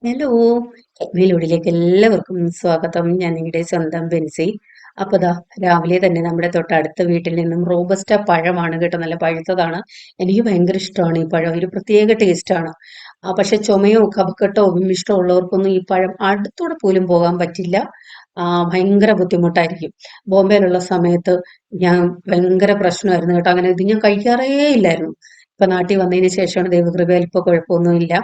Hello, വീഡിയോയിലേക്ക് എല്ലാവർക്കും സ്വാഗതം. ഞാൻ നിങ്ങളുടെ സ്വന്തം ബെൻസി. അപ്പൊ ദാ രാവിലെ തന്നെ നമ്മുടെ തൊട്ടടുത്ത വീട്ടിൽ നിന്നും റോബസ്റ്റ പഴമാണ് കേട്ടോ, നല്ല പഴുത്തതാണ്. എനിക്ക് ഭയങ്കര ഇഷ്ടമാണ് ഈ പഴം, ഒരു പ്രത്യേക ടേസ്റ്റാണ്. പക്ഷെ ചുമയോ കഫക്കെട്ടോ ഇഷ്ടമുള്ളവർക്കൊന്നും ഈ പഴം അടുത്തൂടെ പോലും പോകാൻ പറ്റില്ല. ഭയങ്കര ബുദ്ധിമുട്ടായിരിക്കും. ബോംബെയിലുള്ള സമയത്ത് ഞാൻ ഭയങ്കര പ്രശ്നമായിരുന്നു കേട്ടോ, അങ്ങനെ ഇത് ഞാൻ കഴിക്കാറേ ഇല്ലായിരുന്നു. ഇപ്പൊ നാട്ടിൽ വന്നതിന് ശേഷമാണ് ദൈവകൃപയാൽ ഇപ്പൊ കുഴപ്പമൊന്നുമില്ല.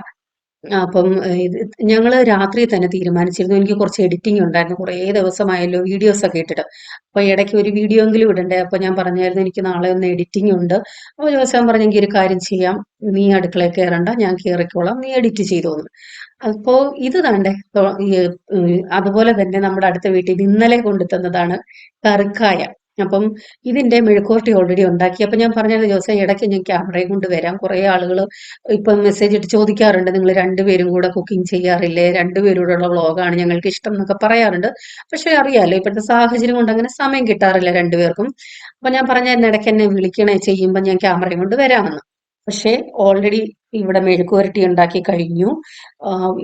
അപ്പം ഇത് ഞങ്ങള് രാത്രി തന്നെ തീരുമാനിച്ചിരുന്നു. എനിക്ക് കുറച്ച് എഡിറ്റിംഗ് ഉണ്ടായിരുന്നു. കുറേ ദിവസമായല്ലോ വീഡിയോസ് ഒക്കെ ഇട്ടിട്ട്. അപ്പൊ ഇടയ്ക്ക് ഒരു വീഡിയോ എങ്കിലും ഇടണ്ടേ. അപ്പൊ ഞാൻ പറഞ്ഞായിരുന്നു എനിക്ക് നാളെ ഒന്ന് എഡിറ്റിംഗ് ഉണ്ട്. അപ്പൊ ജോസാൻ പറഞ്ഞു എങ്കിൽ ഒരു കാര്യം ചെയ്യാം. നീ അടുക്കളയിൽ കയറണ്ട, ഞാൻ കയറിക്കോളാം. നീ എഡിറ്റ് ചെയ്തോന്ന്. അപ്പോ ഇത് ദാണ്ടെ അതുപോലെ തന്നെ നമ്മുടെ അടുത്ത വീട്ടിൽ ഇത് ഇന്നലെ കൊണ്ടു തന്നതാണ് കറുക്കായ. അപ്പം ഇതിന്റെ മെഴുക്കുവരട്ടി ഓൾറെഡി ഉണ്ടാക്കി. അപ്പൊ ഞാൻ പറഞ്ഞത് ജോസേ ഇടയ്ക്ക് ഞാൻ ക്യാമറയും കൊണ്ട് വരാം. കുറെ ആളുകൾ ഇപ്പം മെസ്സേജ് ഇട്ട് ചോദിക്കാറുണ്ട്, നിങ്ങൾ രണ്ടുപേരും കൂടെ കുക്കിംഗ് ചെയ്യാറില്ലേ, രണ്ടുപേരോടുള്ള വ്ളോഗാണ് ഞങ്ങൾക്ക് ഇഷ്ടം എന്നൊക്കെ പറയാറുണ്ട്. പക്ഷെ അറിയാലോ ഇപ്പോഴത്തെ സാഹചര്യം കൊണ്ട് അങ്ങനെ സമയം കിട്ടാറില്ല രണ്ടുപേർക്കും. അപ്പൊ ഞാൻ പറഞ്ഞായിരുന്നു ഇടയ്ക്ക് എന്നെ വിളിക്കണേ, ചെയ്യുമ്പോൾ ഞാൻ ക്യാമറയും കൊണ്ട് വരാമെന്ന്. പക്ഷേ ഓൾറെഡി ഇവിടെ മെഴുക്കുവരട്ടി ഉണ്ടാക്കി കഴിഞ്ഞു.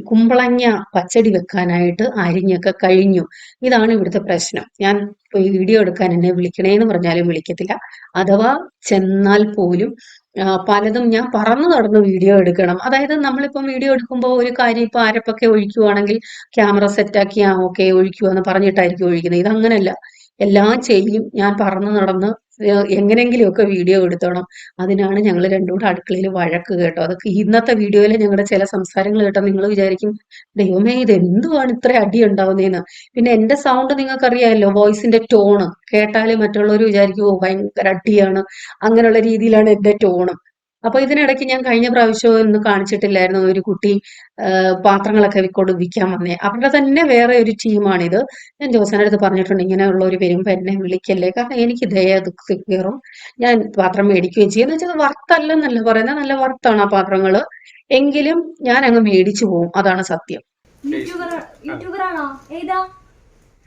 കുമ്പളങ്ങ പച്ചടി വെക്കാനായിട്ട് അരിഞ്ഞൊക്കെ കഴിഞ്ഞു. ഇതാണ് ഇവിടുത്തെ പ്രശ്നം. ഞാൻ ഈ വീഡിയോ എടുക്കാൻ എന്നെ വിളിക്കണേന്ന് പറഞ്ഞാലും വിളിക്കത്തില്ല. അഥവാ ചെന്നാൽ പോലും പലതും ഞാൻ പറന്നു നടന്ന് വീഡിയോ എടുക്കണം. അതായത് നമ്മളിപ്പം വീഡിയോ എടുക്കുമ്പോൾ ഒരു കാര്യം ഇപ്പൊ അരപ്പൊക്കെ ഒഴിക്കുവാണെങ്കിൽ ക്യാമറ സെറ്റാക്കി ഓക്കെ ഒഴിക്കുക എന്ന് പറഞ്ഞിട്ടായിരിക്കും ഒഴിക്കുന്നത്. ഇതങ്ങനല്ല, എല്ലാം ചെയ്യും. ഞാൻ പറന്നു നടന്ന് എങ്ങനെയെങ്കിലുമൊക്കെ വീഡിയോ എടുത്തോണം. അതിനാണ് ഞങ്ങൾ രണ്ടും കൂടെ അടുക്കളയിൽ വഴക്ക് കേട്ടോ. അതൊക്കെ ഇന്നത്തെ വീഡിയോയിൽ ഞങ്ങളുടെ ചില സംസാരങ്ങൾ കേട്ടോ നിങ്ങൾ വിചാരിക്കും ദൈവമേ ഇത് എന്തുവാണ് ഇത്ര അടി ഉണ്ടാവുന്നതെന്ന്. പിന്നെ എന്റെ സൗണ്ട് നിങ്ങൾക്കറിയാമല്ലോ, വോയിസിന്റെ ടോണ് കേട്ടാൽ മറ്റുള്ളവർ വിചാരിക്കും ഓ ഭയങ്കര അടിയാണ്, അങ്ങനെയുള്ള രീതിയിലാണ് എന്റെ ടോണ്. അപ്പൊ ഇതിനിടയ്ക്ക് ഞാൻ കഴിഞ്ഞ പ്രാവശ്യം ഒന്ന് കാണിച്ചിട്ടില്ലായിരുന്നു, ഒരു കുട്ടി പാത്രങ്ങളൊക്കെ കൊണ്ട് വിൽക്കാൻ വന്നേ. അവരുടെ തന്നെ വേറെ ഒരു ടീമാണിത്. ഞാൻ ജോസന്റെ അടുത്ത് പറഞ്ഞിട്ടുണ്ട് ഇങ്ങനെയുള്ളവർ വരുമ്പോ എന്നെ വിളിക്കല്ലേ, കാരണം എനിക്ക് ദയ കയറും. ഞാൻ പാത്രം മേടിക്കുകയും ചെയ്യും. എന്ന് വെച്ചാൽ വറുത്തല്ലെന്നല്ല പറയുന്നത്, നല്ല വറുത്താണ് ആ പാത്രങ്ങള്. എങ്കിലും ഞാൻ അങ്ങ് മേടിച്ചു പോകും, അതാണ് സത്യം. യൂട്യൂബർ ആണോ? ഏതാ?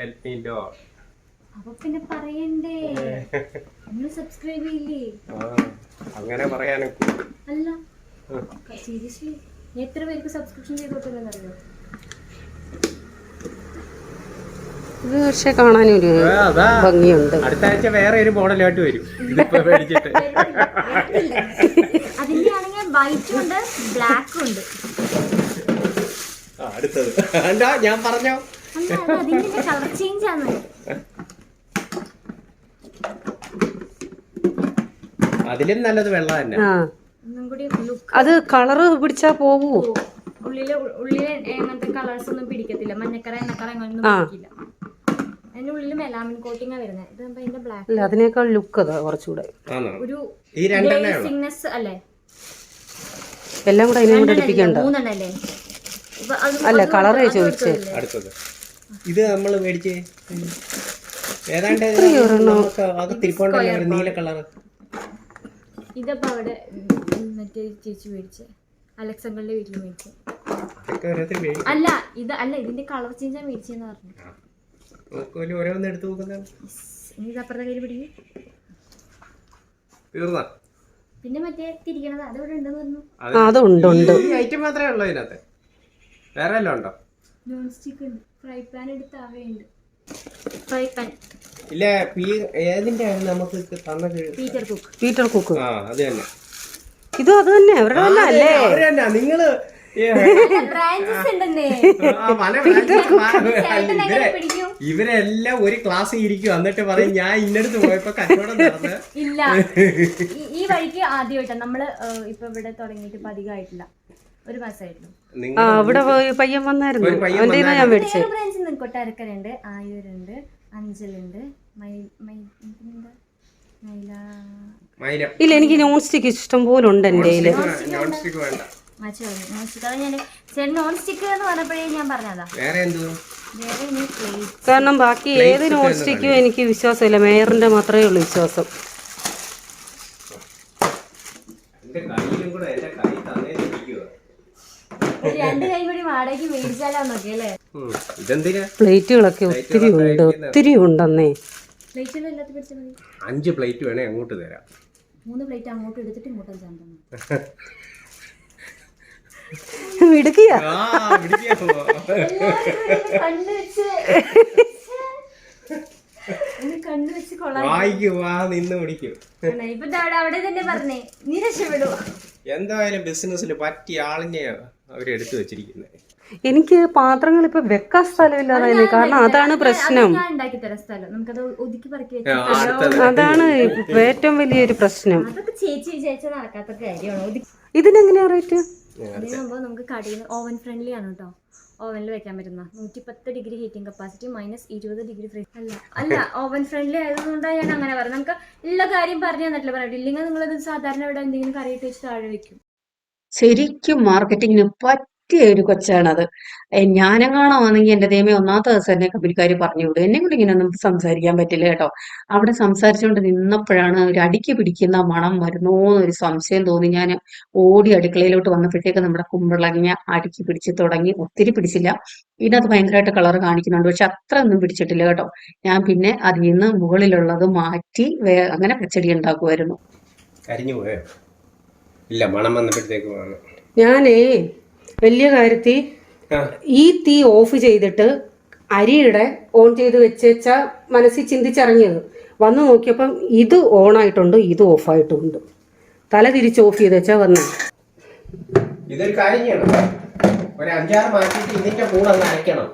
Help me dot. അപ്പൊ പിന്നെ പറയണ്ടേ, നമ്മള് സബ്സ്ക്രൈബ് ചെയ്യില്ലേ? അങ്ങനെ പറയാനൊക്കെ അല്ല സീരിയസ്ലി എത്ര പേർക്ക് സബ്സ്ക്രിപ്ഷൻ ചെയ്തോട്ടില്ലെന്നറിയോ? ഇത് പക്ഷെ കാണാനൊരു ഭംഗിയുണ്ട്. അടുത്ത ആഴ്ച വേറെ ഒരു മോഡലായിട്ട് വരും. ഇതിപ്പോ മേടിച്ചിട്ട് അതിന്റെ ആണെങ്കിൽ വൈറ്റും ഉണ്ട് ബ്ലാക്കും ഉണ്ട്. അടുത്തത് എന്താ ഞാൻ പറഞ്ഞോ, അതിന്റെ കളർ ചേഞ്ച് ആണ്. അതിലും നല്ലത് വെള്ള തന്നെ. ഒന്നും കൂടി അത് കളറ് പിടിച്ചാ പോവൂ. ഉള്ളിലെ അങ്ങനത്തെ കളേഴ്സ് ഒന്നും പിടിക്കത്തില്ല. മഞ്ഞക്കറ എണ്ണക്കറ അങ്ങനെയൊന്നും പിടിക്കില്ല. അതിന്റെ ഉള്ളിൽ മെലാമിൻ കോട്ടിംഗ് വരുന്നത്. ഇത് അതിന്റെ ബ്ലാക്ക് അല്ല, അതിനേക്കാൾ ലുക്ക് അതാ കുറച്ചുകൂടെ. ഒരു ഈ ഗ്ലേസിംഗ്നെസ് അല്ലേ? എല്ലാം കൂടെ അതിനെ കൊണ്ട് അടുപ്പിക്കണ്ട. മൂന്നെണ്ണല്ലേ? അല്ല, കളറേ ചോദിച്ചേ. അടുത്തത് ഇത് നമ്മള് മേടിച്ചേ ഏതാണ്ട് തിരിപ്പോണ്ടല്ലേ ഒരു നീല കളറ്. ഇതപ്പോ അവിടെ മറ്റേ ചേച്ചി മേടിച്ചേ, അലക്സങ്ങളുടെ വീട്ടിൽ മേടിച്ചേ. അല്ല ഇത് അല്ല, ഇതിന്റെ കളർ ചേഞ്ചാ മേടിച്ചെന്ന് പറഞ്ഞു. ഓരോന്ന് എടുത്തു നോക്കുന്ന ഇത് അപ്പുറത്തെ കയ്യിൽ പിടിക്കും. പിന്നെ മറ്റേ തിരിക്കണത് അതവിടെ ഉണ്ടെന്ന് പറഞ്ഞു. ഈ ഐറ്റം മാത്രമേ ഉള്ളൂ ഇതിനകത്ത്, വേറെ എല്ലാം ഉണ്ടോ? നോൺ സ്റ്റിക്ക് ഉണ്ട്, ഫ്രൈ പാൻ എടുത്ത് അവയുണ്ട്. ഫ്രൈ പാൻ ഇല്ല, ഏതിന്റെ ആയിരുന്നു നമുക്ക് തന്നത്? Peter cook. ആ അത് തന്നെ. ഇതും അത് തന്നെ, അവരുടെ തന്നെ അല്ലേ? അവരന്നെ നിങ്ങള് ഇവരെല്ലാം ഒരു ക്ലാസ് ഇരിക്കും, എന്നിട്ട് പറയും ഞാൻ ഇന്നടുത്ത് പോയപ്പോ കച്ചവടം നടന്ന്. ഇല്ല, ഈ വഴിക്ക് ആദ്യമായിട്ടാ നമ്മള് ഇപ്പൊ ഇവിടെ തുടങ്ങിയിട്ട് ഇപ്പൊ അധികമായിട്ടില്ല, ഒരു മാസമായിരുന്നു. ഇവിടെ പയ്യൻ വന്നായിരുന്നു, ഞാൻ മേടിച്ചത്. ബ്രാഞ്ചിൽ കൊട്ടാരക്കരുണ്ട്, ആയൂരുണ്ട്, അഞ്ചലുണ്ട്, ഇല്ല എനിക്ക് നോൺ സ്റ്റിക്ക് ഇഷ്ടം പോലെ ഉണ്ട് എന്റെ കയ്യില്. നോൺ സ്റ്റിക്ക് എന്ന് പറഞ്ഞപ്പോഴേ ഞാൻ പറഞ്ഞതാ. കാരണം ബാക്കി ഏത് നോൺ സ്റ്റിക്കും എനിക്ക് വിശ്വാസമില്ല, മേയറിന്റെ മാത്രമേ ഉള്ളൂ വിശ്വാസം. രണ്ട് കൈ കൂടി വാടകയ്ക്ക് മേടിച്ചാലോന്നൊക്കെ അല്ലേ? പ്ലേറ്റുകളൊക്കെ ഒത്തിരി ഉണ്ടെന്നേ. 5 പ്ലേറ്റ് വേണേ അങ്ങോട്ട് തരാം. 3 പ്ലേറ്റ് അങ്ങോട്ട് എടുത്തിട്ട് ഇങ്ങോട്ടും ചാന്തണം. മിടുക്കിയാ. കണ്ണു വെച്ച് കൊള്ളാം. നിന്ന് പിടിക്കും. ഇപ്പൊ അവിടെ തന്നെ പറഞ്ഞേ നീ രക്ഷപ്പെടുവോ. എന്തായാലും ബിസിനസ്സിൽ പറ്റിയ ആളിനെയാ അവരെടുത്തു വെച്ചിരിക്കുന്നത്. എനിക്ക് പാത്രങ്ങൾ ഇപ്പൊ വെക്കാൻ സ്ഥലമില്ലാതായിരുന്നു, കാരണം അതാണ് പ്രശ്നം. ഞാൻ ഉണ്ടാക്കി തരാം സ്ഥലം, നമുക്കത് ഒതുക്കി പറക്കി വെച്ചാൽ അതാണ് ഏറ്റവും വലിയൊരു പ്രശ്നം. അതൊക്കെ ചേച്ചി വിചാരിച്ചാൽ നടക്കാത്ത കാര്യമാണ്. ഇതിനെങ്ങനെയാ റേറ്റ്? ഇതിനാകുമ്പോൾ നമുക്ക് കടയിൽ നിന്ന് ഓവൻ ഫ്രണ്ട്ലി ആണ് കേട്ടോ. ഓവനിൽ വെക്കാൻ പറ്റുന്ന 110 degree heating capacity -20 degree free. അല്ല ഓവൻ ഫ്രണ്ട്ലി ആയതുകൊണ്ടാണ് ഞാൻ അങ്ങനെ പറയുന്നത്. നമുക്ക് എല്ലാ കാര്യം പറഞ്ഞു തന്നിട്ടില്ല, പറയാം. ഇല്ലെങ്കിൽ നിങ്ങളത് സാധാരണ ഇവിടെ എന്തെങ്കിലും കറിയിട്ട് വെച്ച് താഴെ വെക്കും. ശരിക്കും മാർക്കറ്റിങ്ങിന് പറ്റിയ ഒരു കൊച്ചാണത്. ഞാനെങ്ങാണാണെങ്കിൽ എന്റെ ദൈവമേ, ഒന്നാമത്തെ ദിവസം എന്നെ കമ്പനിക്കാർ പറഞ്ഞു വിടും. എന്നെ കൂടി ഇങ്ങനെ ഒന്നും സംസാരിക്കാൻ പറ്റില്ല കേട്ടോ. അവിടെ സംസാരിച്ചുകൊണ്ട് നിന്നപ്പോഴാണ് ഒരു അടിക്ക് പിടിക്കുന്ന മണം വരുന്നോ എന്നൊരു സംശയം തോന്നി. ഞാൻ ഓടി അടുക്കളയിലോട്ട് വന്നപ്പോഴത്തേക്ക് നമ്മുടെ കുമ്പളങ്ങ അടിക്ക് പിടിച്ച് തുടങ്ങി. ഒത്തിരി പിടിച്ചില്ല, ഇതിനകത്ത് ഭയങ്കരമായിട്ട് കളർ കാണിക്കുന്നുണ്ട്, പക്ഷെ അത്ര ഒന്നും പിടിച്ചിട്ടില്ല കേട്ടോ. ഞാൻ പിന്നെ അതിൽ നിന്ന് മുകളിലുള്ളത് മാറ്റി അങ്ങനെ പച്ചടി ഉണ്ടാക്കുമായിരുന്നു. കരിഞ്ഞു പോയോ? ഇല്ല, മണം വന്നപ്പോഴത്തേക്ക് ഞാനേ വലിയ കാര്യത്തിൽ ഈ തീ ഓഫ് ചെയ്തിട്ട് അരിയുടെ ഓൺ ചെയ്ത് വെച്ച മനസ്സിൽ ചിന്തിച്ചിറങ്ങിയത്. വന്ന് നോക്കിയപ്പം ഇത് ഓണായിട്ടുണ്ട്, ഇത് ഓഫായിട്ടുണ്ട്. തല തിരിച്ച് ഓഫ് ചെയ്ത് വെച്ചാൽ വന്ന്. ഇതൊരു കാര്യം ചെയ്യണം, ഒരു 5-6 മാറ്റിട്ട് ഇതിന്റെ കൂടെ ഒന്ന് അരയ്ക്കണം.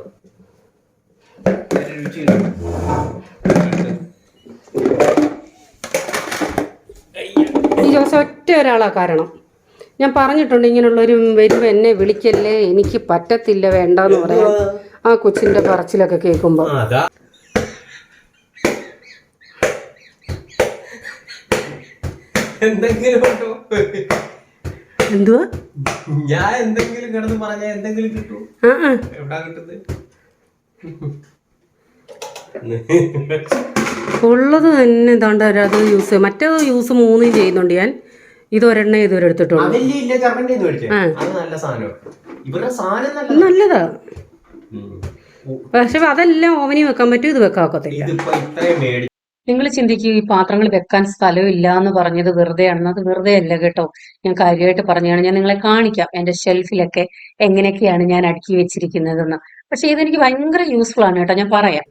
ഈ ദിവസം ഒറ്റ ഒരാളാ കാരണം. ഞാൻ പറഞ്ഞിട്ടുണ്ട് ഇങ്ങനെയുള്ളൊരു വരുമ്പോ എന്നെ വിളിക്കല്ലേ, എനിക്ക് പറ്റത്തില്ല, വേണ്ടെന്ന് പറയാം. ആ കൊച്ചിന്റെ പറച്ചിലൊക്കെ കേൾക്കുമ്പോ എന്തുവാ ഞാൻ എന്തെങ്കിലും കിടന്ന് പറഞ്ഞാ എന്തെങ്കിലും കിട്ടും. എവിടാ കിട്ടുന്നത്? ഉള്ളത് തന്നെ ഇതാണ്ട് അത് യൂസ്, മറ്റേത് യൂസ് 3 ചെയ്യുന്നുണ്ട് ഞാൻ. ഇതൊരെണ്ണ ഇതുവരെ എടുത്തിട്ടുള്ളൂ. നല്ലതാ, പക്ഷെ അതെല്ലാം ഓവനിൽ വെക്കാൻ പറ്റും, ഇത് വെക്കാൻ ഒക്കത്തില്ല. നിങ്ങൾ ചിന്തിക്കും ഈ പാത്രങ്ങൾ വെക്കാൻ സ്ഥലമില്ല എന്ന് പറഞ്ഞത് വെറുതെയാണെന്ന്. അത് വെറുതെ അല്ല കേട്ടോ, ഞാൻ കാര്യമായിട്ട് പറഞ്ഞതാണ്. ഞാൻ നിങ്ങളെ കാണിക്കാം എന്റെ ഷെൽഫിലൊക്കെ എങ്ങനെയൊക്കെയാണ് ഞാൻ അടുക്കി വെച്ചിരിക്കുന്നതെന്ന്. പക്ഷെ ഇതെനിക്ക് ഭയങ്കര യൂസ്ഫുൾ ആണ് കേട്ടോ, ഞാൻ പറയാം.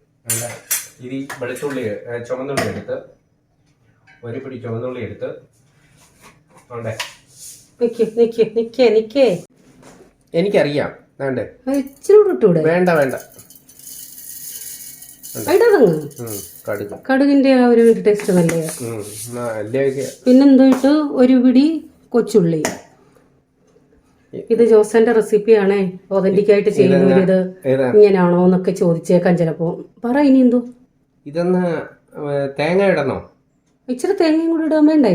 ഇത് വെളുത്തുള്ളി, ചുമന്നുള്ളി എടുത്ത്, ഒരു പിടി ചുമന്നുള്ളി എടുത്ത്, എനിക്കറിയാം, വേണ്ട വേണ്ട, കടുകിന്റെ ആ ഒരു ടേസ്റ്റ് നല്ലേ. പിന്നെന്തോ ഇട്ട് ഒരു പിടി കൊച്ചുള്ളി. ഇത് ജോസന്റെ റെസിപ്പിയാണേ, ഒതന്റിക് ആയിട്ട് ചെയ്യുന്നത്. ഇത് ഇങ്ങനെയാണോ എന്നൊക്കെ ചോദിച്ചേക്കാൻ ചിലപ്പോ. പറ ഇനി എന്തോ. ഇതൊന്ന് തേങ്ങ ഇടണോ? ഇച്ചിരി തേങ്ങയും കൂടി ഇടാൻ വേണ്ടേ?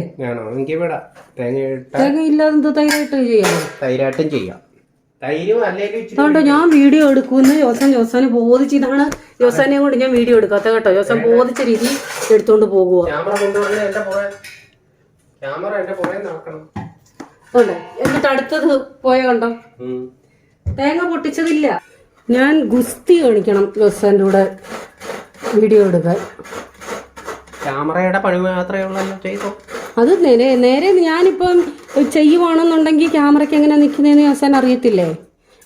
തേങ്ങ ഇല്ലാതെ എന്തോ തൈരായിട്ട് ചെയ്യാമോ? തൈരായിട്ടും ചെയ്യാം. അതുകൊണ്ട് ഞാൻ വീഡിയോ എടുക്കുമെന്ന് ജോസാന് ബോധിച്ച്. ഇതാണ് ജോസാനെ കൊണ്ട് ഞാൻ വീഡിയോ എടുക്കാത്ത കേട്ടോ. ജോസാൻ ബോധിച്ച രീതി എടുത്തോണ്ട് പോകുക. എന്നിട്ട് അടുത്തത് പോയ കണ്ടോ, തേങ്ങ പൊട്ടിച്ചതില്ല. ഞാൻ ഗുസ്തി കാണിക്കണം ജോസാന്റെ കൂടെ വീഡിയോ എടുക്കാൻ. ക്യാമറയുടെ പണി മാത്രമേ ഉള്ളൂ, ചെയ്തോ. അത് നേരെ ഞാനിപ്പം ചെയ്യുവാണെന്നുണ്ടെങ്കിൽ ക്യാമറയ്ക്ക് എങ്ങനെ നിൽക്കുന്നതെന്ന് ജോസാൻ അറിയത്തില്ലേ.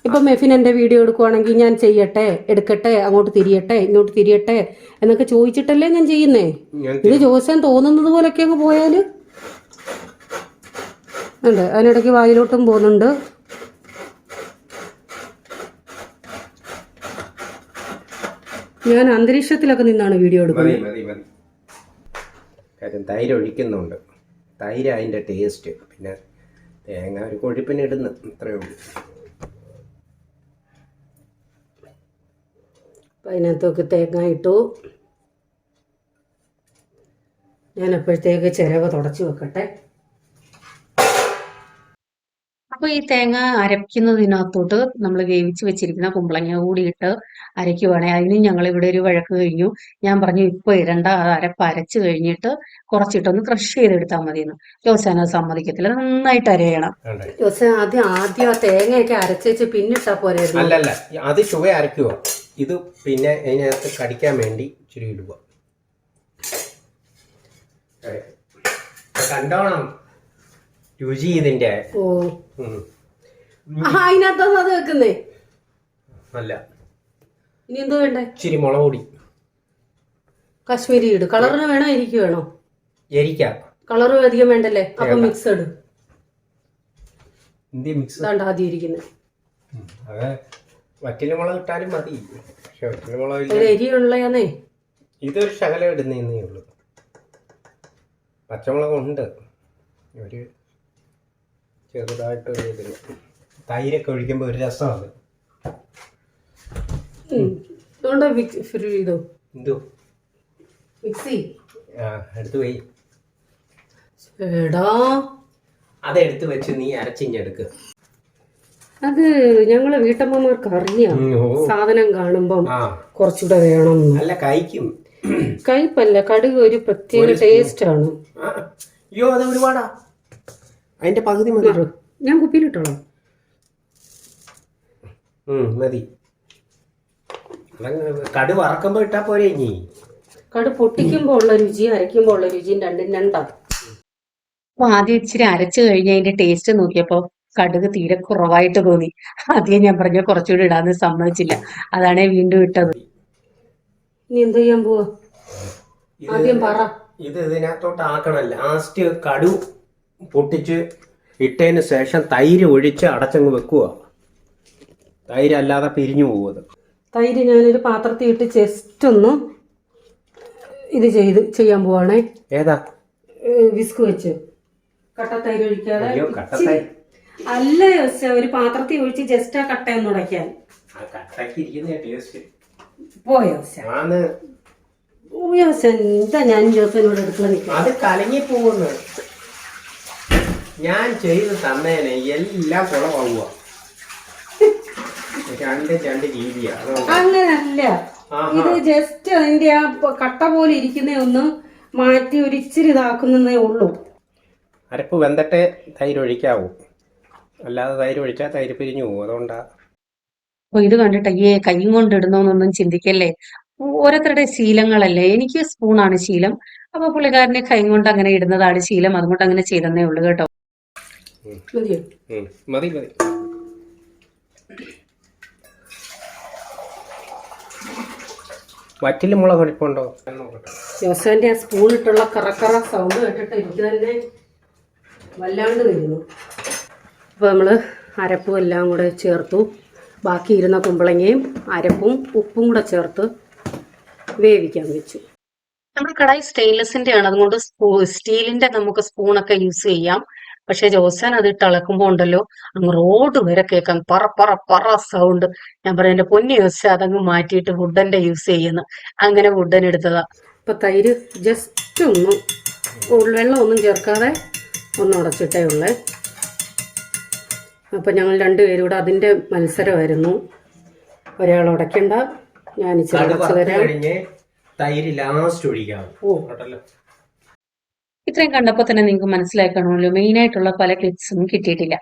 ഇപ്പം മെഫിൻ എൻ്റെ വീഡിയോ എടുക്കുവാണെങ്കിൽ ഞാൻ ചെയ്യട്ടെ, എടുക്കട്ടെ, അങ്ങോട്ട് തിരിയട്ടെ, ഇങ്ങോട്ട് തിരിയട്ടെ എന്നൊക്കെ ചോദിച്ചിട്ടല്ലേ ഞാൻ ചെയ്യുന്നേ. ഇത് ജോസാൻ തോന്നുന്നത് പോലൊക്കെ അങ്ങ് പോയാല് ഉണ്ട്. അതിനിടയ്ക്ക് വായിലോട്ടും പോകുന്നുണ്ട്. ഞാൻ അന്തരീക്ഷത്തിലൊക്കെ നിന്നാണ് വീഡിയോ എടുക്കുന്നത്. കാര്യം തൈര് ഒഴിക്കുന്നുണ്ട്, തൈര് അതിൻ്റെ ടേസ്റ്റ്. പിന്നെ തേങ്ങ ഒരു കൊഴുപ്പിന് ഇടുന്നു, അത്രയേ ഉള്ളൂ. അതിനകത്തൊക്കെ തേങ്ങ ഇട്ടു. ഞാൻ അപ്പോഴത്തേക്ക് ചിരവ തുടച്ചു വെക്കട്ടെ. അപ്പൊ ഈ തേങ്ങ അരയ്ക്കുന്നതിനകത്തോട്ട് നമ്മൾ വേവിച്ച് വെച്ചിരിക്കുന്ന കുമ്പളങ്ങ കൂടി ഇട്ട് അരയ്ക്കുവാണെങ്കിൽ അതിന് ഞങ്ങൾ ഇവിടെ ഒരു വഴക്ക് കഴിഞ്ഞു. ഞാൻ പറഞ്ഞു ഇപ്പൊ ഇടണ്ട, അരപ്പ് അരച്ച് കഴിഞ്ഞിട്ട് കുറച്ചിട്ടൊന്ന് ക്രഷ് ചെയ്തെടുത്താൽ മതിയെന്ന്. ജോസാൻ അത് സമ്മതിക്കത്തില്ല, നന്നായിട്ട് അരയണം. ജോസാൻ ആദ്യം ആ തേങ്ങയൊക്കെ അരച്ചേച്ച് പിന്നിട്ടാ പോരെ? അല്ലല്ല, അത് ചുവ അരയ്ക്കുക. ഇത് പിന്നെ അതിനകത്ത് കടിക്കാൻ വേണ്ടി ഇച്ചിരി ഇടുക. കണ്ടോണം രുചി ഇതിന്റെ. അതിനകത്തൊന്നും അത് വെക്കുന്നേ. അല്ല, ഇനി എന്തോ വേണ്ടേ? ഇച്ചിരി മുളക് പൊടി. കാശ്മീരി ഇട്. കളറിന് വേണോ എനിക്ക് വേണോ? എരിക്കാം. കളറ് അധികം വേണ്ടല്ലേ? അപ്പൊ മിക്സഡ് മിക്സ് ആദ്യം ഇരിക്കുന്നത്. അതെ, വറ്റല് മുളക് ഇട്ടാലും മതി. പക്ഷെ വറ്റല് മുളക് എരിയുള്ളയാന്നേ. ഇതൊരു ശകലം ഇടുന്നേ ഉള്ളൂ. പച്ചമുളക് ഉണ്ട്, ഒരു ചെറുതായിട്ട് ഇതിന് തൈരൊക്കെ ഒഴിക്കുമ്പോൾ ഒരു രസമാണ്. എന്തോ മിക്സി എടുത്തു പോയി. എടാ, അതെടുത്ത് വെച്ച് നീ അരച്ചിഞ്ഞെടുക്ക്. അത് ഞങ്ങളെ വീട്ടമ്മമാർക്ക് അറിയാം. സാധനം കാണുമ്പം കുറച്ചുകൂടെ വേണം. നല്ല കഴിക്കും. കയ്പല്ല, കടുക് ഒരു പ്രത്യേക ടേസ്റ്റ് ആണ്. അയ്യോ, അത് ഒരുപാടാ. അതിന്റെ പകുതി മതി. ഞാൻ കുപ്പിയിലിട്ടോളാം. മതി. കടു വറക്കുമ്പോ ഇട്ടാ പോരെ. ഇനി കടു പൊട്ടിക്കുമ്പോ ഉള്ള രുചിയും അരയ്ക്കുമ്പോ ഉള്ള രുചിയും രണ്ടും രണ്ടാ. അപ്പൊ ആദ്യം ഇച്ചിരി അരച്ചു കഴിഞ്ഞ് അതിന്റെ ടേസ്റ്റ് നോക്കിയപ്പോ കടുക് തീരെ കുറവായിട്ട് തോന്നി. ആദ്യം ഞാൻ പറഞ്ഞ കുറച്ചുകൂടി ഇടാന്ന് സമ്മതിച്ചില്ല. അതാണേ വീണ്ടും ഇട്ടത്. ഇനി എന്ത് ചെയ്യാൻ പോവാ? ആദ്യം പറ. ഇത് ഇതിനകത്തോട്ട് ആക്കണം. ലാസ്റ്റ് കടു പൊട്ടിച്ച് ഇട്ടതിന് ശേഷം തൈര് ഒഴിച്ച് അടച്ചങ്ങ് വെക്കുക. തൈര് അല്ലാതെ പിരിഞ്ഞു പോകുന്നത്. തൈര് ഞാനൊരു പാത്രത്തിൽ ഇട്ട് ജസ്റ്റ് ഒന്ന് ഇത് ചെയ്യാൻ പോവാണേ. ഏതാ? വിസ്ക് വെച്ച് കട്ട തൈര് ഒഴിക്കാതെ. അല്ല, ഒരു പാത്രത്തിൽ ഒഴിച്ച് ജസ്റ്റ് ആ കട്ടയൊന്ന് ഉടയ്ക്കാൻ. പോയോ എന്താ ഞാൻ ജോസനോട് എടുക്കാൻ നിൽക്കാം. അത് കലങ്ങി പോകുന്നു. ഞാൻ ചെയ്ത് തന്നേനെ എല്ലാം കുളമാവുക. രണ്ട് രീതിയാ. അങ്ങനല്ല, ഇത് ജസ്റ്റ് അതിന്റെ ആ കട്ട പോലെ ഇരിക്കുന്ന ഒന്ന് മാറ്റി ഒരു ഇച്ചിരി ഇതാക്കുന്നതേ ഉള്ളൂ. അരപ്പ് വെന്തട്ടെ തൈര് ഒഴിക്കാവൂ. അല്ലാതെ തൈര് ഒഴിച്ചാൽ തൈര് പിരിഞ്ഞു പോകും. അതുകൊണ്ടാ. അപ്പൊ ഇത് കണ്ടിട്ട് അയ്യേ കൈ കൊണ്ട് ഇടുന്നോന്നൊന്നും ചിന്തിക്കല്ലേ. ഓരോരുത്തരുടെ ശീലങ്ങളല്ലേ. എനിക്ക് സ്പൂണാണ് ശീലം. അപ്പൊ പുള്ളിക്കാരനെ കൈ കൊണ്ട് അങ്ങനെ ഇടുന്നതാണ് ശീലം. അതുകൊണ്ട് അങ്ങനെ ചെയ്തന്നേ ഉള്ളു കേട്ടോ. മതി മതി. വറ്റല് മുളക് എടുപ്പുണ്ടോ? ജോസന്റെ ആ സ്പൂൺ ഇട്ടുള്ള കറക്കറ സൗണ്ട് കേട്ടിട്ട് എനിക്ക് തന്നെ വല്ലാണ്ട് വരുന്നു. അപ്പോൾ നമ്മൾ അരപ്പും എല്ലാം കൂടെ ചേർത്തു. ബാക്കി ഇരുന്ന കുമ്പളങ്ങയും അരപ്പും ഉപ്പും കൂടെ ചേർത്ത് വേവിക്കാൻ വെച്ചു. നമ്മുടെ കടായി സ്റ്റെയിൻലെസ്സിന്റെ ആണ്, അതുകൊണ്ട് സ്റ്റീലിന്റെ നമുക്ക് സ്പൂണൊക്കെ യൂസ് ചെയ്യാം. പക്ഷെ ജോസൻ അത് ഇട്ട് ഇളക്കുമ്പോൾ ഉണ്ടല്ലോ അങ്ങ് റോഡ് വരെ കേൾക്കാം പറ പറ പറ സൗണ്ട്. ഞാൻ പറയാം എന്റെ പൊന്നി ജോസ അതങ്ങ് മാറ്റിയിട്ട് വുഡന്റെ യൂസ് ചെയ്യുന്നു. അങ്ങനെ വുഡൻ എടുത്തതാ. ഇപ്പൊ തൈര് ജസ്റ്റ് ഒന്ന് വെള്ളം ഒന്നും ചേർക്കാതെ ഒന്ന് ഉടച്ചിട്ടേ ഉള്ളേ. അപ്പൊ ഞങ്ങൾ രണ്ടുപേരും കൂടെ അതിന്റെ മത്സരമായിരുന്നു. ഒരാൾ ഉടയ്ക്കണ്ട, ഞാൻ ഇച്ചിരി ഉടച്ചു തരാം. തൈര് ലാസ്റ്റ് ഒഴിക്കാം. ഇത്രയും കണ്ടപ്പോൾ തന്നെ നിങ്ങൾക്ക് മനസ്സിലാക്കണമല്ലോ, മെയിനായിട്ടുള്ള പല ക്ലിപ്സും കിട്ടിയിട്ടില്ല.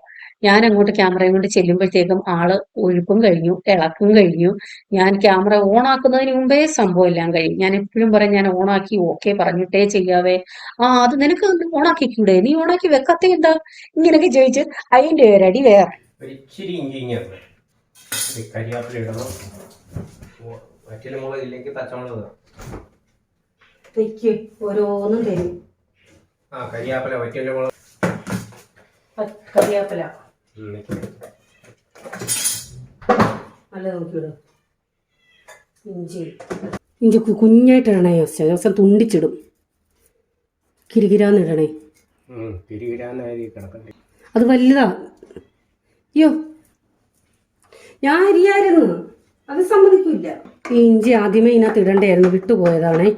ഞാൻ അങ്ങോട്ട് ക്യാമറയും കൊണ്ട് ചെല്ലുമ്പോഴത്തേക്കും ആള് ഒഴുപ്പും കഴിഞ്ഞു, ഇളക്കും കഴിഞ്ഞു. ഞാൻ ക്യാമറ ഓൺ ആക്കുന്നതിന് മുമ്പേ സംഭവം എല്ലാം കഴിയും. ഞാൻ എപ്പോഴും പറയും ഞാൻ ഓണാക്കി ഓക്കെ പറഞ്ഞിട്ടേ ചെയ്യാവേ. അത് നിനക്ക് ഓണാക്കിക്കൂടെ, നീ ഓണാക്കി വെക്കത്തെ എന്താ, ഇങ്ങനെയൊക്കെ ചോദിച്ച് അതിന്റെ ഒരടി വേറെ. ഓരോന്നും തരും. കരിയാപ്പല നല്ല നോക്കിയിടും. ഇഞ്ചി കുഞ്ഞായിട്ടിടണേ ജോസൻ, തുണ്ടിച്ചിടും. കിരികിരാന്നിടണേ. അത് വലുതാ. അയ്യോ ഞാൻ അരിയായിരുന്നു, അത് സമ്മതിക്കില്ല. ഈ ഇഞ്ചി ആദ്യമേ ഇതിനകത്ത് ഇടണ്ടായിരുന്നു, വിട്ടുപോയതാണേ.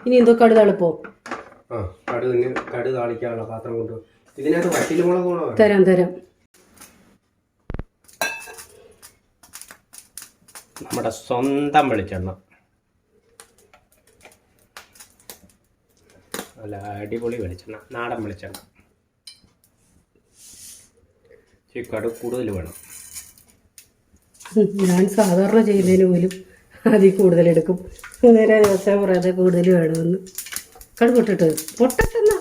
ഇനി എന്തോ കടുതളിപ്പോ തരാം തരാം. നമ്മുടെ സ്വന്തം വെളിച്ചെണ്ണ, നല്ല അടിപൊളി വെളിച്ചെണ്ണ, നാടൻ വെളിച്ചെണ്ണ. കടു കൂടുതൽ വേണം. ഞാൻ സാധാരണ ചെയ്യുന്നതിന് പോലും അതിൽ കൂടുതലെടുക്കും. നേരെ ദിവസം പറയാതെ കൂടുതൽ വേണമെന്ന്. കടു പൊട്ടിട്ട് പൊട്ടട്ടെന്നാ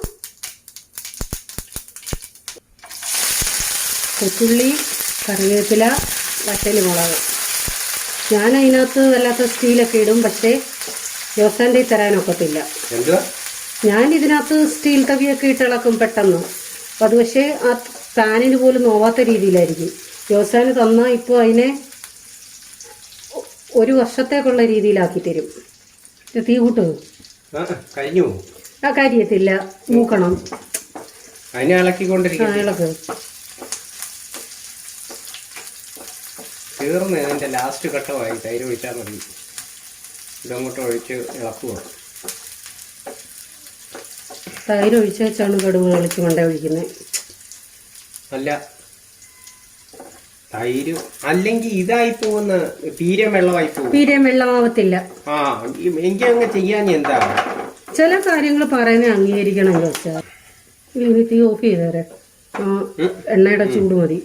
കൊച്ചുള്ളി, കറിവേപ്പില, വറ്റൽമുളക്. ഞാൻ അതിനകത്ത് വല്ലാത്ത സ്റ്റീലൊക്കെ ഇടും, പക്ഷേ ജോസാൻ്റെ തരാനൊക്കത്തില്ല. എന്തുവാ? ഞാൻ ഇതിനകത്ത് സ്റ്റീൽ തവിയൊക്കെ ഇട്ട് ഇളക്കും പെട്ടെന്ന്. അപ്പം അത് പക്ഷേ ആ പാനിന് പോലും നോവാത്ത രീതിയിലായിരിക്കും. ജോസാന് തന്നാൽ ഇപ്പോൾ അതിനെ ഒരു വർഷത്തേക്കുള്ള രീതിയിലാക്കി തരും. തീ കൂട്ട് കഴിഞ്ഞു ആ കാര്യത്തില്ല, മൂക്കണം. അതിനെ ഇളക്കിക്കൊണ്ടിരിക്കും. ഇളക്ക് തീർന്ന് അതിന്റെ ലാസ്റ്റ് ഘട്ടമായി. തൈര് ഒഴിച്ചാൽ മതി. ഇതങ്ങോട്ട് ഒഴിച്ച് ഇളക്കുക. തൈര് ഒഴിച്ച് വെച്ചാണ് കടുക് കളിച്ച് കൊണ്ടേ ഒഴിക്കുന്നത്. അല്ല, തൈര് അല്ലെങ്കിൽ ഇതായി പോകുന്ന തീരെ വെള്ളമായി പോകും. തീരെ വെള്ളമാവത്തില്ല. ആ, എനിക്ക് അങ്ങ് ചെയ്യാൻ എന്താ? ചില കാര്യങ്ങൾ പറയുന്നത് അംഗീകരിക്കണം ചോദിച്ചാൽ. ഇനി തീ ഓഫ് ചെയ്തേരെ. ആ എണ്ണയുടെ ചൂട് മതി.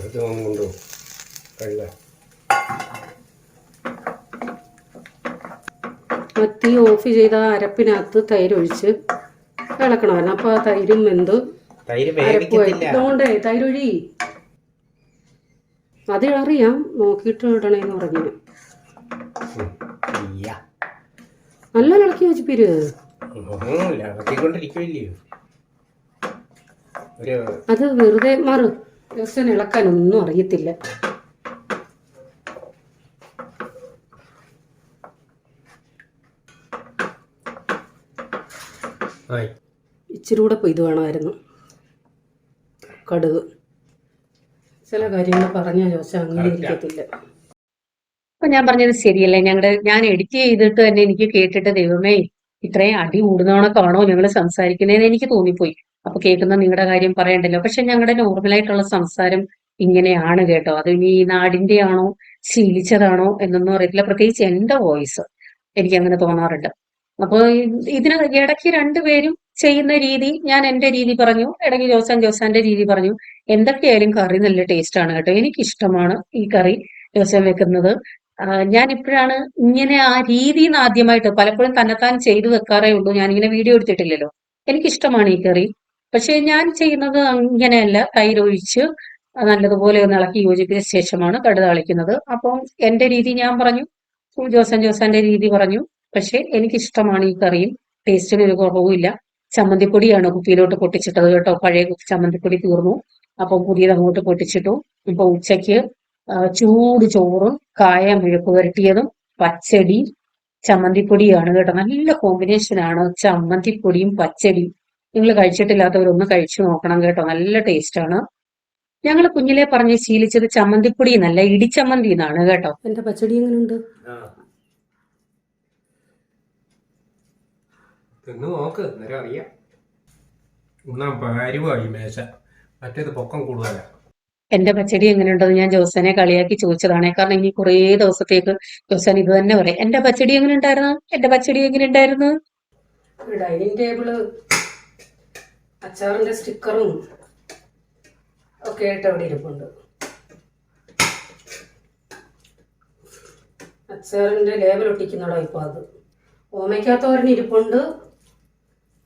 ഇത് കൊണ്ടു കഴുകാൻ. തീ ഓഫ് ചെയ്ത അരപ്പിനകത്ത് തൈര് ഒഴിച്ച് ഇളക്കണമായിരുന്നു. അപ്പൊ ആ തൈരും വെന്ത് അതുകൊണ്ടേ തൈരൊഴി അത് അറിയാം, നോക്കിയിട്ട് ഇടണേന്ന് പറഞ്ഞു. നല്ല ഇളക്കി വെച്ചിപ്പിര്. അത് വെറുതെ മാറ്. ദിവസം ഇളക്കാനൊന്നും അറിയത്തില്ല. ഇച്ചിരി കൂടെ ഇത് വേണമായിരുന്നു. കടുക് ചില കാര്യങ്ങൾ പറഞ്ഞ ജോസ അംഗീകരിക്കത്തില്ല. അപ്പൊ ഞാൻ പറഞ്ഞത് ശരിയല്ലേ? ഞാൻ എഡിറ്റ് ചെയ്തിട്ട് തന്നെ എനിക്ക് കേട്ടിട്ട് ദൈവമേ ഇത്രയും അടി കൂടുന്നവണക്കാണോ ഞങ്ങൾ സംസാരിക്കുന്നതെന്ന് എനിക്ക് തോന്നിപ്പോയി. അപ്പൊ കേൾക്കുന്ന നിങ്ങളുടെ കാര്യം പറയണ്ടല്ലോ. പക്ഷെ ഞങ്ങളുടെ നോർമലായിട്ടുള്ള സംസാരം ഇങ്ങനെയാണ് കേട്ടോ. അത് ഇനി ഈ നാടിന്റെ ആണോ ശീലിച്ചതാണോ എന്നൊന്നും അറിയത്തില്ല. പ്രത്യേകിച്ച് എന്റെ വോയിസ് എനിക്ക് അങ്ങനെ തോന്നാറുണ്ട്. അപ്പൊ ഇതിന് ഇടയ്ക്ക് രണ്ടുപേരും ചെയ്യുന്ന രീതി, ഞാൻ എന്റെ രീതി പറഞ്ഞു, ഇടയ്ക്ക് ജോസാന്റെ രീതി പറഞ്ഞു. എന്തൊക്കെയായാലും കറി നല്ല ടേസ്റ്റ് ആണ് കേട്ടോ. എനിക്കിഷ്ടമാണ് ഈ കറി ജോസാൻ വെക്കുന്നത്. ഞാൻ ഇപ്പോഴാണ് ഇങ്ങനെ ആ രീതിയിൽ നിന്ന് ആദ്യമായിട്ട്, പലപ്പോഴും തന്നെത്താൻ ചെയ്തു വെക്കാറേ ഉള്ളൂ. ഞാനിങ്ങനെ വീഡിയോ എടുത്തിട്ടില്ലല്ലോ. എനിക്കിഷ്ടമാണ് ഈ കറി. പക്ഷെ ഞാൻ ചെയ്യുന്നത് അങ്ങനെയല്ല. തൈരൊഴിച്ച് നല്ലതുപോലെ ഒന്ന് ഇളക്കി യോജിപ്പിച്ച ശേഷമാണ് കടുക് താളിക്കുന്നത്. അപ്പം എന്റെ രീതി ഞാൻ പറഞ്ഞു, ജോസാന്റെ രീതി പറഞ്ഞു. പക്ഷെ എനിക്കിഷ്ടമാണ് ഈ കറിയും. ടേസ്റ്റിന് ഒരു കുറവുമില്ല. ചമ്മന്തിപ്പൊടിയാണ് കുപ്പിയിലോട്ട് പൊട്ടിച്ചിട്ടത് കേട്ടോ. പഴയ ചമ്മന്തിപ്പൊടി തീർന്നു. അപ്പം പുതിയത് അങ്ങോട്ട് പൊട്ടിച്ചിട്ടു. ഇപ്പൊ ഉച്ചയ്ക്ക് ചൂട് ചോറും കായ മെഴുക്ക് പുരട്ടിയതും പച്ചടി ചമ്മന്തിപ്പൊടിയാണ് കേട്ടോ. നല്ല കോമ്പിനേഷനാണ് ചമ്മന്തിപ്പൊടിയും പച്ചടിയും. നിങ്ങൾ കഴിച്ചിട്ടില്ലാത്തവരൊന്ന് കഴിച്ചു നോക്കണം കേട്ടോ. നല്ല ടേസ്റ്റ് ആണ്. ഞങ്ങൾ കുഞ്ഞിലെ പറഞ്ഞ് ശീലിച്ചത് ചമ്മന്തിപ്പൊടി എന്നല്ല, ഇടിച്ചമ്മന്തി എന്നാണ് കേട്ടോ. എന്റെ പച്ചടി എങ്ങനെയുണ്ട്? നോക്ക്, നേരം അറിയാം. ഒന്നാം പരുവായി മേശ, മറ്റേത് പൊക്കം കൂടുതലാ. എന്റെ പച്ചടി എങ്ങനെയുണ്ടെന്ന് ഞാൻ ജോസനെ കളിയാക്കി ചോദിച്ചതാണ്. കാരണം ഇനി കുറേ ദിവസത്തേക്ക് ജോസൻ ഇത് തന്നെ പറയും, എന്റെ പച്ചടി എങ്ങനെ ഉണ്ടായിരുന്നു, എന്റെ പച്ചടി എങ്ങനെ ഉണ്ടായിരുന്നു. ഡൈനിങ് ടേബിള് അച്ചാറിന്റെ സ്റ്റിക്കറും ഒക്കെ ആയിട്ട് അവിടെ ഇരിപ്പുണ്ട്. അച്ചാറിന്റെ ലേബൽ ഒട്ടിക്കുന്നതോ ഇപ്പൊ അത്. ഓമയ്ക്കാത്തോരൻ ഇരിപ്പുണ്ട്,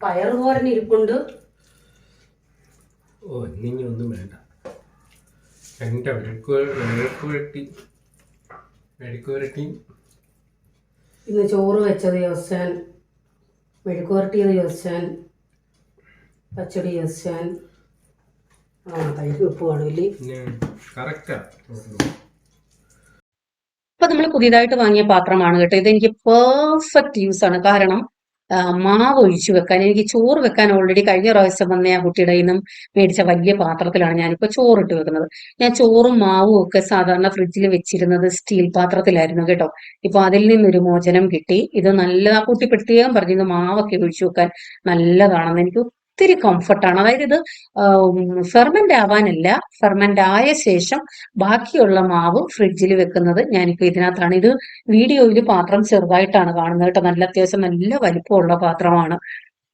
പയർ തോരൻ ഇരിപ്പുണ്ട്. ഓ ഇനി ഒന്നും വേണ്ട. എന്റെ മെഴുക്കുവരട്ടി ഇന്ന് ചോറ് വെച്ചത് യോസാൻ, മെഴുക്കുവരട്ടിയത് യോസാൻ, പച്ചടി യോസാൻ. തൈര് ഉപ്പ് കാണൂല്ലേ? ഇപ്പൊ നമ്മൾ പുതിയതായിട്ട് വാങ്ങിയ പാത്രമാണ് കേട്ടോ. ഇതെനിക്ക് പെർഫെക്റ്റ് യൂസ് ആണ്. കാരണം മാവ് ഒഴിച്ചു വെക്കാൻ, എനിക്ക് ചോറ് വെക്കാൻ ഓൾറെഡി കഴിഞ്ഞ പ്രാവശ്യം വന്ന ആ കുട്ടിയുടെ നിന്നും മേടിച്ച വലിയ പാത്രത്തിലാണ് ഞാനിപ്പോ ചോറിട്ട് വെക്കുന്നത്. ഞാൻ ചോറും മാവും ഒക്കെ സാധാരണ ഫ്രിഡ്ജിൽ വെച്ചിരുന്നത് സ്റ്റീൽ പാത്രത്തിലായിരുന്നു കേട്ടോ. ഇപ്പൊ അതിൽ നിന്നൊരു മോചനം കിട്ടി. ഇത് നല്ല, ആ കുട്ടി പ്രത്യേകം പറഞ്ഞത് മാവൊക്കെ ഒഴിച്ചു വെക്കാൻ നല്ലതാണെന്ന്. എനിക്ക് ഒത്തിരി കംഫർട്ടാണ്. അതായത് ഇത് ഫെർമെന്റ് ആവാനല്ല, ഫെർമെന്റ് ആയ ശേഷം ബാക്കിയുള്ള മാവ് ഫ്രിഡ്ജിൽ വെക്കുന്നത് ഞാനിപ്പോ ഇതിനകത്താണ്. ഇത് വീഡിയോയിൽ പാത്രം ചെറുതായിട്ടാണ് കാണുന്നത് കേട്ടോ. നല്ല അത്യാവശ്യം നല്ല വലിപ്പമുള്ള പാത്രമാണ്.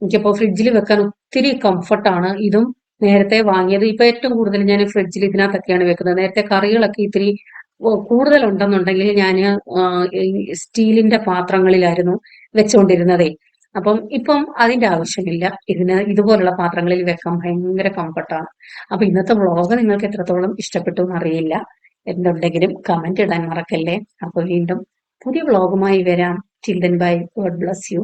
എനിക്കിപ്പോ ഫ്രിഡ്ജിൽ വെക്കാൻ ഒത്തിരി കംഫർട്ടാണ്. ഇതും നേരത്തെ വാങ്ങിയത്. ഇപ്പൊ ഏറ്റവും കൂടുതൽ ഞാൻ ഫ്രിഡ്ജിൽ ഇതിനകത്തൊക്കെയാണ് വെക്കുന്നത്. നേരത്തെ കറികളൊക്കെ ഇത്തിരി കൂടുതൽ ഉണ്ടെന്നുണ്ടെങ്കിൽ ഞാൻ സ്റ്റീലിന്റെ പാത്രങ്ങളിലായിരുന്നു വെച്ചുകൊണ്ടിരുന്നതേ. അപ്പം ഇപ്പം അതിന്റെ ആവശ്യമില്ല. ഇതുപോലുള്ള പാത്രങ്ങളിൽ വെക്കാൻ ഭയങ്കര കംഫർട്ടാണ്. അപ്പൊ ഇന്നത്തെ വ്ളോഗ് നിങ്ങൾക്ക് എത്രത്തോളം ഇഷ്ടപ്പെട്ടു എന്നറിയില്ല. എന്തുണ്ടെങ്കിലും കമന്റ് ഇടാൻ മറക്കല്ലേ. അപ്പൊ വീണ്ടും പുതിയ വ്ളോഗുമായി വരാം. Till then bye. God bless you.